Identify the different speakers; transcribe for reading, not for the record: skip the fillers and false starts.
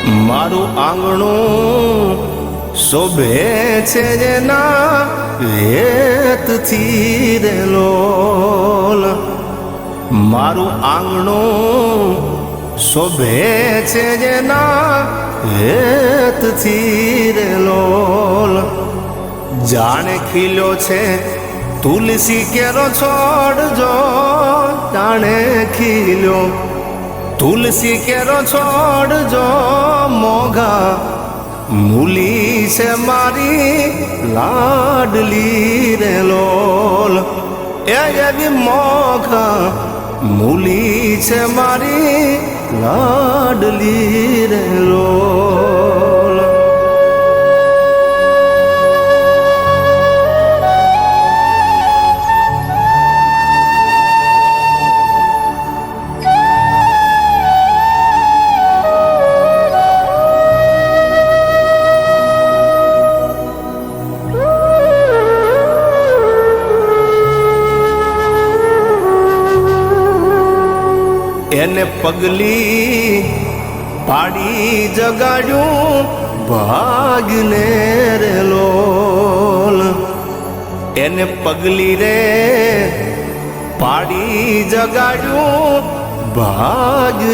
Speaker 1: મારું આંગણું શોભે છે જેના વેતથી રે લોલ. મારું આંગણું શોભે છે જેના વેતથી રે લોલ. જાણે ખીલ્યો છે તુલસી કેરો છોડ જો, જાણે ખીલ્યો તુલસી કેરો છોડ જો. મોઘા મૂલી છે મારી લાડલી રે લોલ. એવી મોઘા મૂલી છે મારી લાડલી રે લોલ. એને પગલી પાડી જગાડ્યું ભાગને રે લોલ. એને પગલી રે પાડી જગાડ્યું ભાગ.